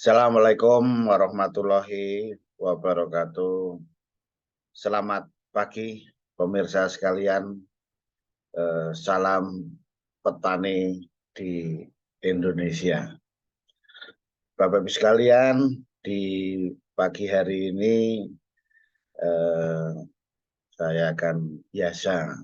Assalamualaikum warahmatullahi wabarakatuh. Selamat pagi pemirsa sekalian. Salam petani di Indonesia. Bapak Ibu sekalian, di pagi hari ini saya akan biasa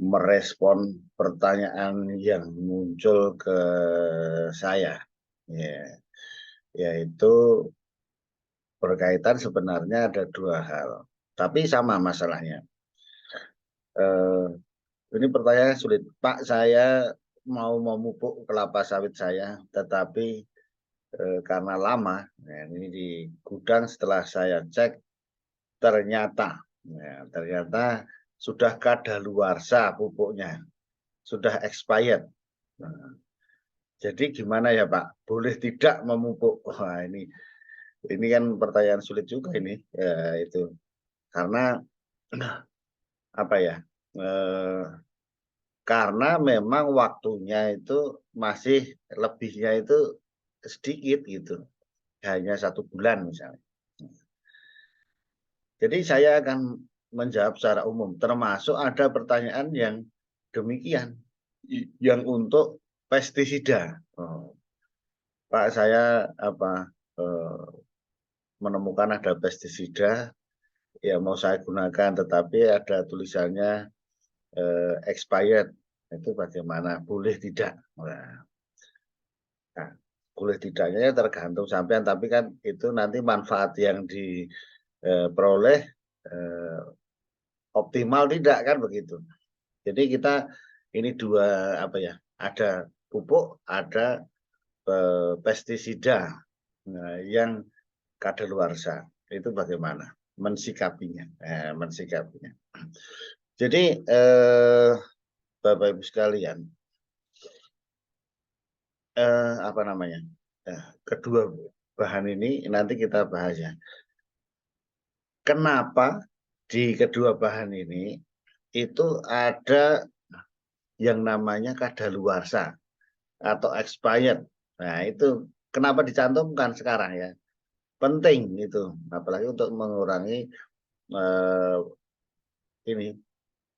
merespon pertanyaan yang muncul ke saya, yaitu berkaitan sebenarnya ada dua hal, tapi sama masalahnya. Ini pertanyaan sulit, Pak. Saya mau memupuk kelapa sawit saya, tetapi karena lama, ini di gudang setelah saya cek ternyata sudah kadaluarsa pupuknya, sudah expired. Nah, jadi gimana ya Pak? Boleh tidak memupuk? Wah, ini kan pertanyaan sulit juga ini, itu karena apa ya? Karena memang waktunya itu masih lebihnya itu sedikit gitu, hanya 1 bulan misalnya. Jadi saya akan menjawab secara umum, termasuk ada pertanyaan yang demikian, yang untuk pestisida. Pak, saya menemukan ada pestisida yang mau saya gunakan, tetapi ada tulisannya expired. Itu bagaimana? Boleh tidak? Nah, boleh tidaknya tergantung sampean, tapi kan itu nanti manfaat yang diperoleh optimal tidak, kan begitu. Jadi kita ini dua ada pupuk, ada pestisida yang kadaluarsa. Itu bagaimana mensikapinya? Jadi Bapak Ibu sekalian, kedua bahan ini nanti kita bahas ya. Kenapa di kedua bahan ini itu ada yang namanya kadaluarsa atau expired. Nah, itu kenapa dicantumkan sekarang ya? Penting itu, apalagi untuk mengurangi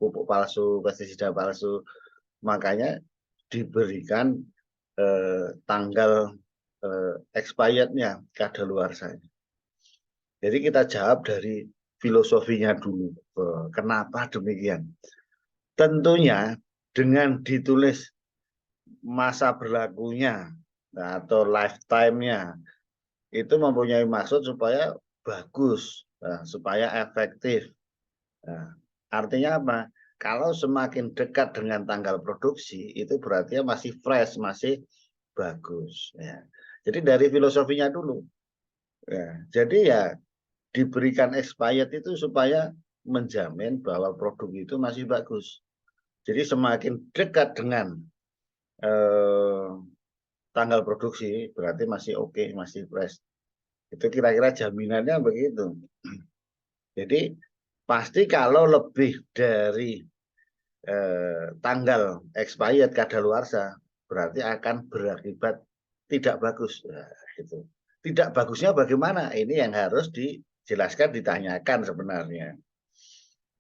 pupuk palsu, pestisida palsu. Makanya diberikan tanggal expirednya, kadaluarsanya. Jadi kita jawab dari filosofinya dulu. Kenapa demikian? Tentunya dengan ditulis masa berlakunya atau lifetime-nya itu mempunyai maksud supaya bagus, supaya efektif. Artinya apa? Kalau semakin dekat dengan tanggal produksi, itu berarti masih fresh, masih bagus. Ya. Jadi dari filosofinya dulu. Ya. Jadi ya diberikan expired itu supaya menjamin bahwa produk itu masih bagus. Jadi semakin dekat dengan tanggal produksi, berarti masih oke, masih fresh. Itu kira-kira jaminannya begitu. Jadi pasti kalau lebih dari tanggal expired kadaluarsa berarti akan berakibat tidak bagus. Nah, gitu. Tidak bagusnya bagaimana? Ini yang harus dijelaskan, ditanyakan sebenarnya.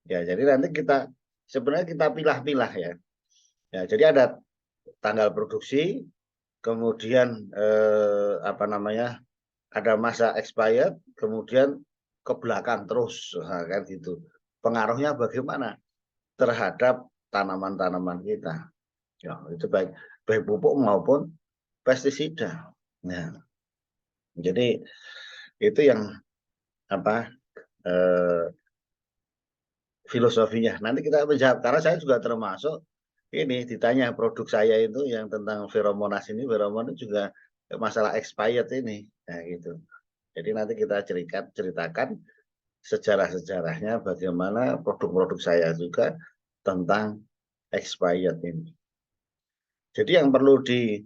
Ya, jadi nanti sebenarnya kita pilah-pilah ya. Ya, jadi ada tanggal produksi, kemudian ada masa expired, kemudian ke belakang terus, kan gitu. Pengaruhnya bagaimana terhadap tanaman-tanaman kita? Ya, itu baik pupuk maupun pestisida. Nah, jadi itu yang filosofinya. Nanti kita menjawab, karena saya juga termasuk ini ditanya produk saya itu yang tentang feromonas ini, feromon juga masalah expired ini. Nah, gitu. Jadi nanti kita ceritakan sejarah-sejarahnya bagaimana produk-produk saya juga tentang expired ini. Jadi yang perlu di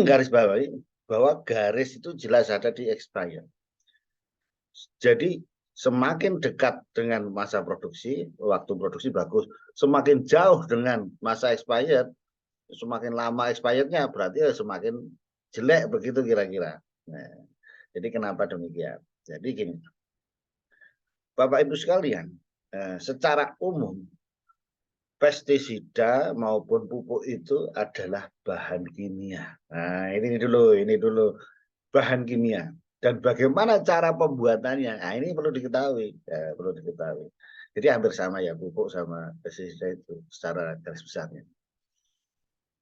garis bawahi bahwa garis itu jelas ada di expired. Jadi semakin dekat dengan masa produksi, waktu produksi bagus. Semakin jauh dengan masa expired, semakin lama expirednya berarti semakin jelek begitu kira-kira. Nah, jadi kenapa demikian? Jadi gini, Bapak Ibu sekalian, secara umum pestisida maupun pupuk itu adalah bahan kimia. Nah, ini dulu bahan kimia. Dan bagaimana cara pembuatannya? Nah, ini perlu diketahui, ya, perlu diketahui. Jadi hampir sama ya pupuk sama pestisida itu secara garis besarnya.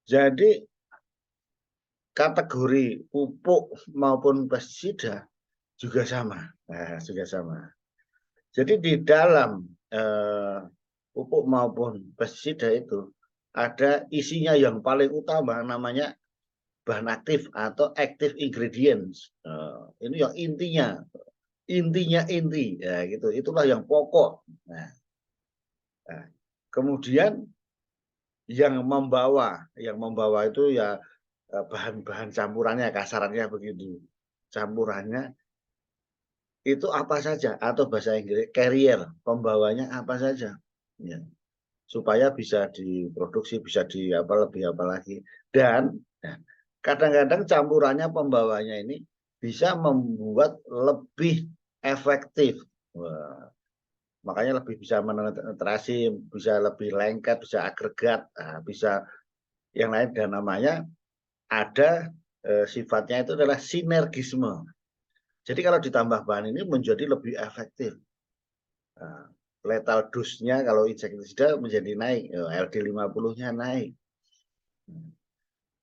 Jadi kategori pupuk maupun pestisida juga sama. Nah, juga sama. Jadi di dalam pupuk maupun pestisida itu ada isinya yang paling utama namanya bahan aktif atau active ingredients. Ini yang inti, ya gitu. Itulah yang pokok. Nah, kemudian yang membawa itu ya bahan-bahan campurannya, kasarannya begitu. Campurannya itu apa saja atau bahasa Inggris carrier, pembawanya apa saja. Ya. Supaya bisa diproduksi, bisa lebih apa lagi. Dan kadang-kadang campurannya pembawanya ini bisa membuat lebih efektif. Wah, makanya lebih bisa menetrasi, bisa lebih lengket, bisa agregat, bisa yang lain, dan namanya ada sifatnya itu adalah sinergisme. Jadi kalau ditambah bahan ini menjadi lebih efektif. Lethal dose-nya kalau insektisida menjadi naik, LD50-nya naik.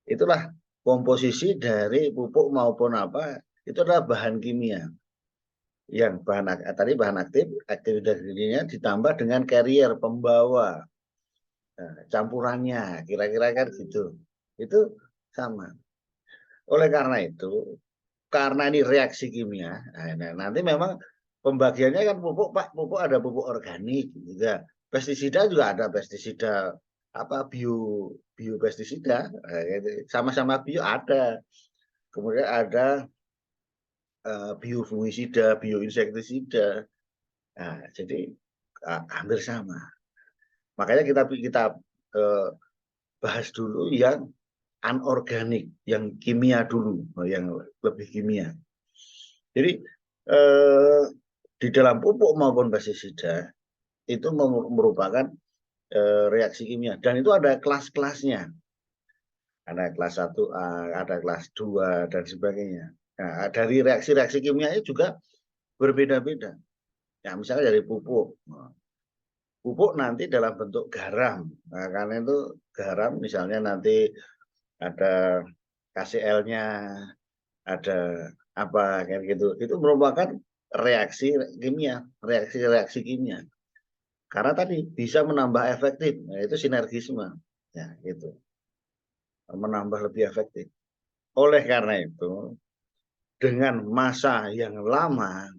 Itulah komposisi dari pupuk maupun apa, itu adalah bahan kimia. Yang tadi bahan aktif ingredientnya ditambah dengan carrier, pembawa, campurannya, kira-kira kan gitu. Itu sama. Oleh karena itu, karena ini reaksi kimia, nanti memang pembagiannya kan pupuk, Pak, pupuk ada pupuk organik juga. Pestisida juga ada pestisida apa biopestisida, sama-sama bio ada. Kemudian ada biofungisida, bioinsektisida. Nah, jadi hampir sama. Makanya kita bahas dulu yang anorganik, yang kimia dulu, yang lebih kimia. Jadi di dalam pupuk maupun pestisida itu merupakan reaksi kimia, dan itu ada kelas-kelasnya. Ada kelas 1A, ada kelas 2 dan sebagainya. Nah, dari reaksi-reaksi kimianya juga berbeda-beda. Ya, misalnya dari pupuk. Pupuk nanti dalam bentuk garam. Nah, karena itu garam misalnya nanti ada KCl-nya, ada apa kayak gitu. Itu merupakan reaksi kimia, reaksi kimia. Karena tadi bisa menambah efektif, yaitu sinergisme. Ya, gitu. Menambah lebih efektif. Oleh karena itu, dengan masa yang lama,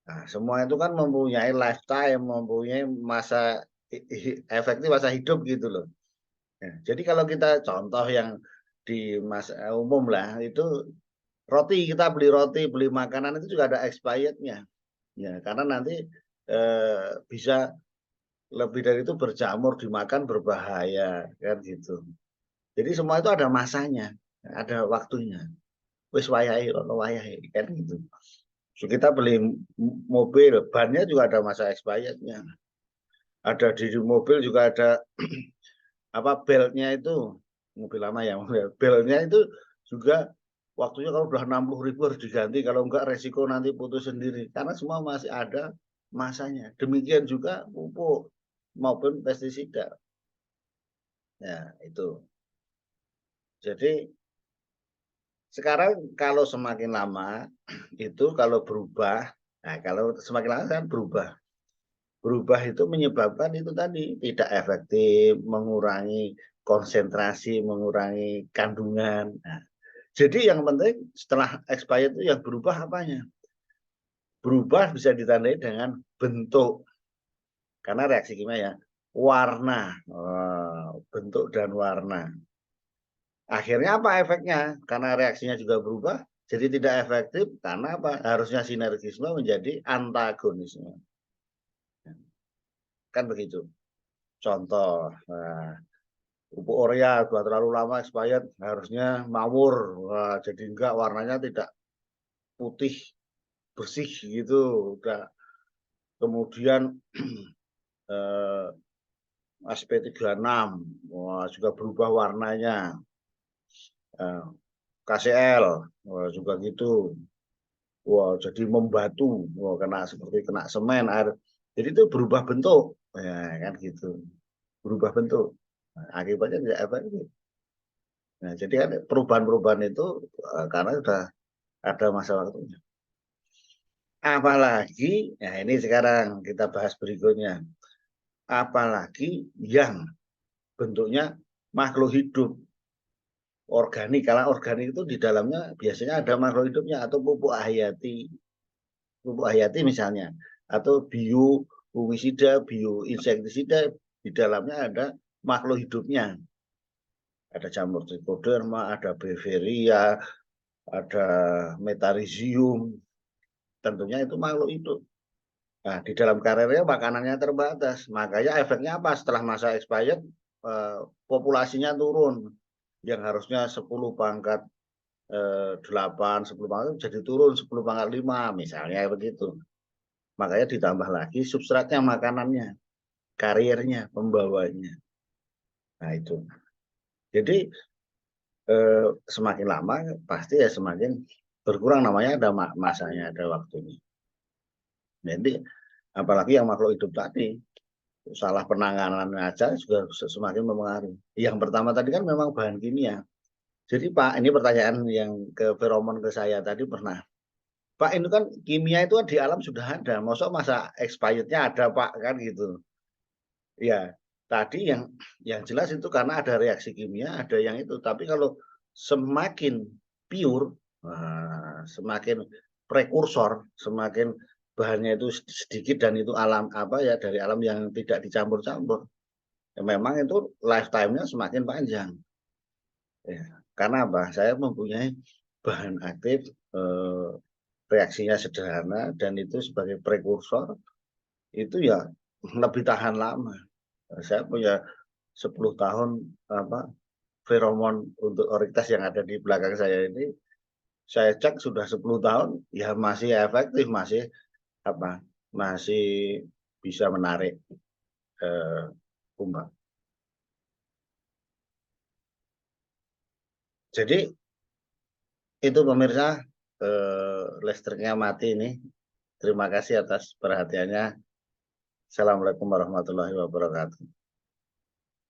nah, semua itu kan mempunyai lifetime, mempunyai masa efektif, masa hidup gitu loh. Ya, jadi kalau kita contoh yang di masa umum lah, itu roti, kita beli roti, beli makanan itu juga ada expirednya. Ya, karena nanti bisa lebih dari itu berjamur, dimakan berbahaya kan gitu. Jadi semua itu ada masanya, ada waktunya. Wis wayahe ono wayahe kan gitu. So, kita beli mobil, bannya juga ada masa expirednya. Ada di mobil juga ada apa beltnya itu, mobil lama ya, beltnya itu juga waktunya kalau udah 60.000 harus diganti, kalau enggak resiko nanti putus sendiri. Karena semua masih ada masanya. Demikian juga pupuk maupun pestisida. Ya, itu. Jadi sekarang kalau semakin lama itu kalau berubah, nah kalau semakin lama kan berubah. Berubah itu menyebabkan itu tadi tidak efektif, mengurangi konsentrasi, mengurangi kandungan. Nah, jadi yang penting setelah expired itu yang berubah apanya? Berubah bisa ditandai dengan bentuk, karena reaksi kimia ya, warna, bentuk dan warna. Akhirnya apa efeknya? Karena reaksinya juga berubah, jadi tidak efektif. Karena apa? Harusnya sinergisme menjadi antagonisme. Kan begitu. Contoh, pupuk urea sudah terlalu lama expired, harusnya mawur. Wah, jadi enggak, warnanya tidak putih bersih gitu. Udah. Kemudian eh, SP36, wah, juga berubah warnanya. Eh, KCL, wah, juga gitu. Wah, jadi membatu, wah, seperti kena semen air. Jadi itu berubah bentuk, ya kan gitu, berubah bentuk. Nah, akibatnya tidak efektif. Nah, jadi kan perubahan-perubahan itu karena sudah ada masa waktunya. Apalagi, nah ini sekarang kita bahas berikutnya. Apalagi yang bentuknya makhluk hidup organik. Kalau organik itu di dalamnya biasanya ada makhluk hidupnya atau pupuk hayati misalnya, atau bio fungisida, bio insektisida, di dalamnya ada makhluk hidupnya. Ada jamur trichoderma, ada beveria, ada metarizium, tentunya itu makhluk hidup. Nah, di dalam karirnya makanannya terbatas, makanya efeknya apa? Setelah masa expired, populasinya turun, yang harusnya 10 pangkat 8, 10 pangkat jadi turun 10 pangkat 5, misalnya begitu. Makanya ditambah lagi substratnya, makanannya, karirnya, pembawanya. Nah itu. Jadi semakin lama pasti ya semakin berkurang, namanya ada masanya, ada waktunya. Jadi apalagi yang makhluk hidup tadi, salah penanganan aja juga semakin mempengaruhi. Yang pertama tadi kan memang bahan kimia. Jadi Pak, ini pertanyaan yang ke feromon ke saya tadi pernah. Pak, ini kan kimia itu di alam sudah ada. Masa expirednya ada Pak, kan gitu. Ya, tadi yang jelas itu karena ada reaksi kimia, ada yang itu. Tapi kalau semakin pure, semakin prekursor, semakin bahannya itu sedikit dan itu alam apa ya, dari alam yang tidak dicampur-campur. Ya, memang itu lifetime-nya semakin panjang. Ya, karena apa? Saya mempunyai bahan aktif, reaksinya sederhana dan itu sebagai prekursor itu ya lebih tahan lama. Saya punya 10 tahun apa feromon untuk oritas yang ada di belakang saya ini, saya cek sudah 10 tahun ya masih efektif, masih apa? Masih bisa menarik kumbang. Jadi itu pemirsa, listriknya mati ini. Terima kasih atas perhatiannya. Assalamualaikum warahmatullahi wabarakatuh.